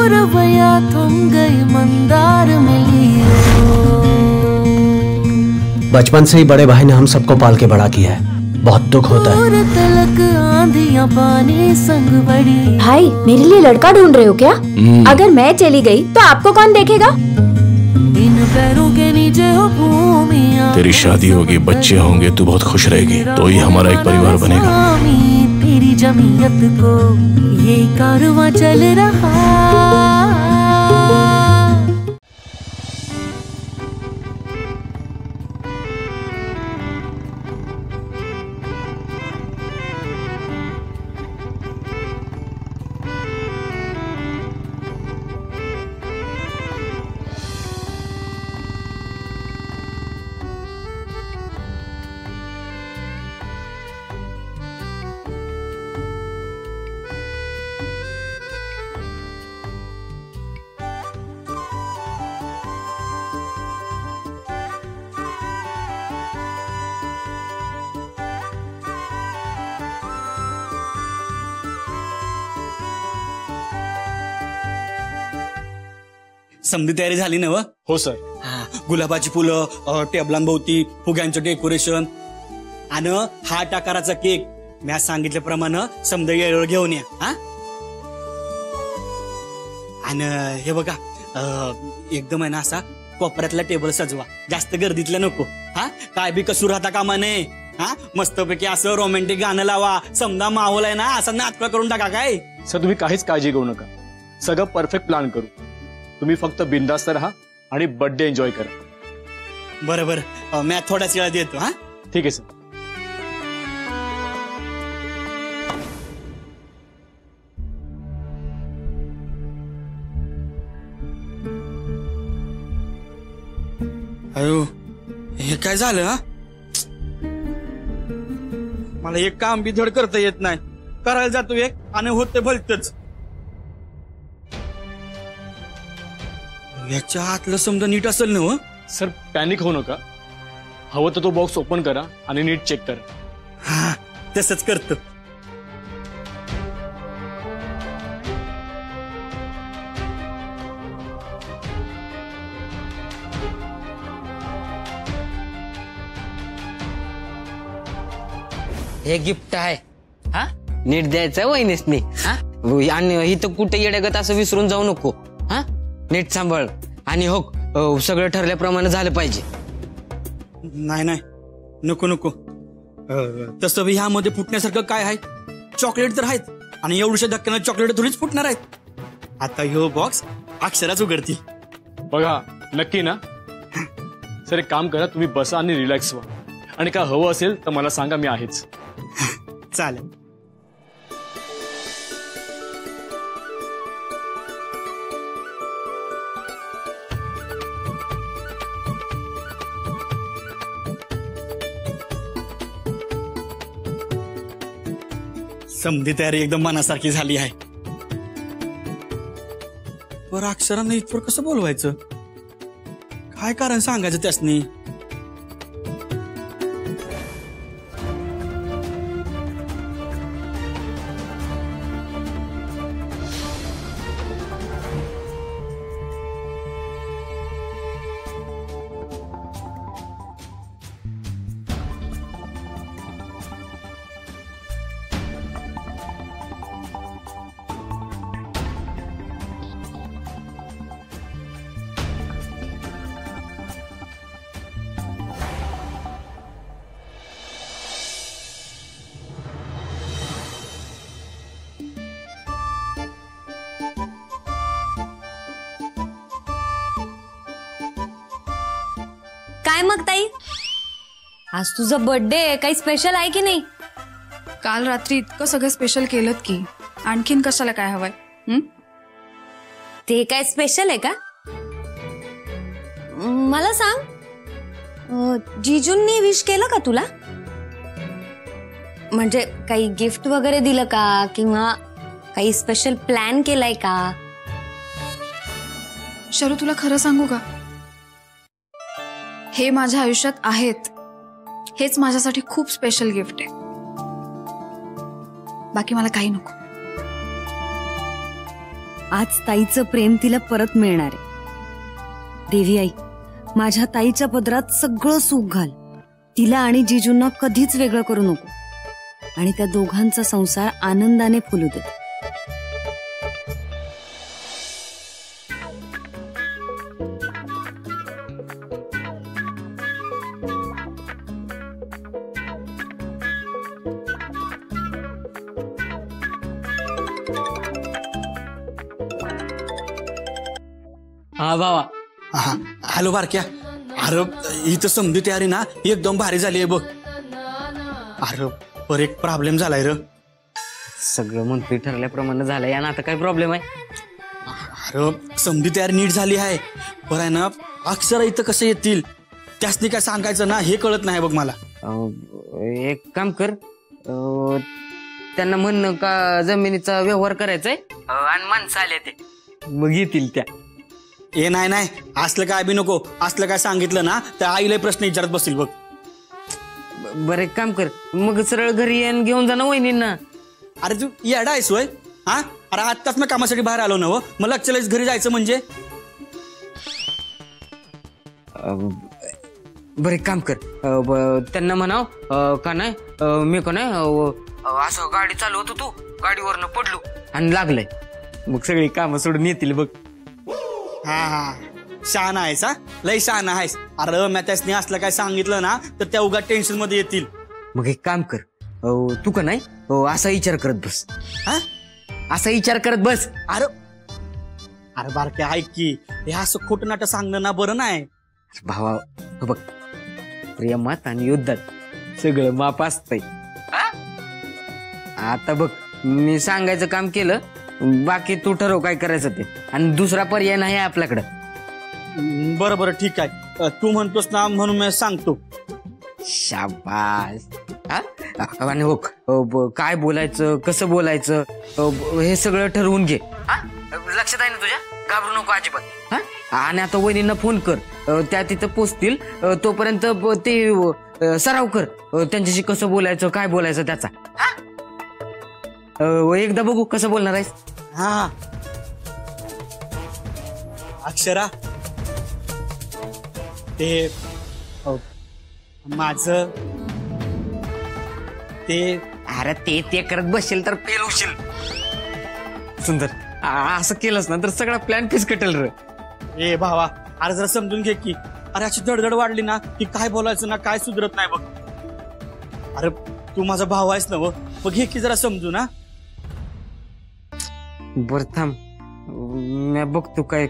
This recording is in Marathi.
रवैया थम गई मंदार मिली। बचपन से ही बड़े भाई ने हम सबको पाल के बड़ा किया है, बहुत दुख होता है। तलक आंधियां पानी संग बड़ी। भाई मेरे लिए लड़का ढूंढ रहे हो क्या? अगर मैं चली गई तो आपको कौन देखेगा? इन पैरों के नीचे हो भूमिया। तेरी शादी होगी, बच्चे होंगे, तू बहुत खुश रहेगी, तो ही हमारा एक परिवार बनेगा। तेरी जमीयत को ये कारवां चल रहा। समधी तयारी झाली ना? हो सर. गुलाबाची फुलं, टेबलांभोवती फुग्यांचं डेकोरेशन आणि हार्ट आकाराचा केक मी सांगितल्याप्रमाणे समजा येळेवर घेऊन या. हा आणि हे बघा एकदम आहे ना असा कोपऱ्यातला टेबल सजवा, जास्त गर्दीतला नको. हा काय बी कसूर राहता कामा नये. हा मस्तपैकी असं रोमॅन्टिक गाणं लावा. समजा माहोल आहे ना असा नाटका करून टाका. काय सर तुम्ही काहीच काळजी घेऊ नका, सगळं परफेक्ट प्लॅन करू. तुम्ही फक्त बिंदास्त राहा आणि बर्थडे एन्जॉय करा. बरोबर. मी थोड्याच वेळात येतो. हा ठीक आहे सर. अयो हे काय झालं? हा मला एक काम बी धड करता येत नाही. करायला जातो एक आणि होते भलतच. याच्या हातलं समजा नीट असेल ना? सर पॅनिक होऊ नका, हवं तर तो बॉक्स ओपन करा आणि नीट चेक करा. हा तसंच करतो. हे गिफ्ट आहे. हा नीट द्यायचं वहिनीसनी. हा आणि इथं कुठे येड्यागत असं विसरून जाऊ नको. हा नीट सांभाळ. आणि हो सगळं ठरल्याप्रमाणे झालं पाहिजे. नाही नाही नको नको. तसं ह्यामध्ये फुटण्यासारखं काय आहे? चॉकलेट तर आहेत आणि एवढ्याशा धक्क्यानं चॉकलेट थोडीच फुटणार आहेत. आता ह्यो बॉक्स अक्षराच उघडतील. बघा नक्की ना? सर एक काम करा, तुम्ही बसा आणि रिलॅक्स व्हा. आणि काय हवं असेल तर मला सांगा, मी आहेच. चालेल. समधी तयारी एकदम मनासारखी झाली आहे. पर अक्षरांना इथवर कसं बोलवायचं? काय कारण सांगायचं त्यासनी? काय मग ताई, आज तुझा बर्थडे आहे, काही स्पेशल आहे की नाही? काल रात्री इतकं सगळं स्पेशल केलं की आणखीन कशाला काय हवंय? ते काय स्पेशल आहे का? मला सांग, जीजूंनी विश केलं का तुला? म्हणजे काही गिफ्ट वगैरे दिलं का किंवा काही स्पेशल प्लॅन केलाय का? शरू तुला खरं सांगू का, हे माझ्या आयुष्यात आहेत, हेच माझ्यासाठी खूप स्पेशल गिफ्ट आहे. बाकी मला काही नको. आज ताईचं प्रेम तिला परत मिळणार आहे. देवी आई, माझ्या ताईच्या पदरात सगळं सुख घाल. तिला आणि जिजूंना कधीच वेगळं करू नको आणि त्या दोघांचा संसार आनंदाने फुलू दे. हा भावा. हॅलो बारक्या. अरे इथं समधी तयारी ना एकदम भारी झाली आहे बघ. अरे पर एक प्रॉब्लेम झालाय र. सगळं मंत्री ठरल्याप्रमाणे झालंय आणि आता काय प्रॉब्लेम आहे? अरे समधी तयारी नीट झाली आहे, पर आहे ना अक्षर इथं कसं येतील त्यासनी काय सांगायचं ना हे कळत नाही बघ मला. एक काम कर, त्यांना म्हणणं का जमिनीचा व्यवहार करायचाय आणि माणसं आले ते मग येतील त्या. ए नाही असलं काय बी नको. असलं काय सांगितलं ना तर आईला प्रश्न विचारत बसतील बघ. बरं एक काम कर, मग सरळ घरी येऊन घेऊन जा ना वहिनींना. अरे तू येडा आहेस होय? हा अरे आत्ताच मी कामासाठी बाहेर आलो ना हो, मला चलाच घरी जायचं म्हणजे. बरं एक काम कर, त्यांना म्हणाव का नाही मी का नाही असं गाडी चालवतो तू गाडीवरनं पडलो आणि लागलंय, मग सगळी कामं सोडून येतील बघ. हा शहाणा आहेस हा, लय शहाणा आहेस. अरे मी त्यासनी असलं काय सांगितलं ना तर त्या उगा टेन्शन मध्ये येतील. मग एक काम कर, तू का नाही असा विचार करत बस. हा असा विचार करत बस. अरे बारक्या ऐक की, हे असं खोटं नाटक सांगणं ना बरं नाही. भावा बघ, प्रेमात आणि युद्धात सगळं माप असतंय. आता बघ मी सांगायचं काम केलं, बाकी तू ठरव काय करायचं ते, आणि दुसरा पर्याय नाही आपल्याकडं. बरं ठीक आहे, तू म्हणतोस ना म्हणून मी सांगतो. शाबास. आणि हो काय बोलायचं कसं बोलायचं हे सगळं ठरवून घे. लक्षात आहे ना तुझ्या? घाबरू नको अजिबात. आणि आता वहिनींना फोन कर, त्या तिथं पोचतील तोपर्यंत ते सराव कर त्यांच्याशी कसं बोलायचं काय बोलायचं त्याचा. एकदा बघू कसं बोलणार आहेस. हा अक्षरा, ते माझं ते. अरे ते करत बसशील तर फेल होशील. सुंदर असं केलंस ना तर सगळा प्लॅन फिसकटेल रे. ए भावा, अरे जरा समजून घे की. अरे अशी धडधड वाढली ना की काय बोलायचं ना काय सुधरत नाही बघ. अरे तू माझा भाव आहेस ना व, मग घे की जरा समजू ना. बर थांब, मी बघतो काय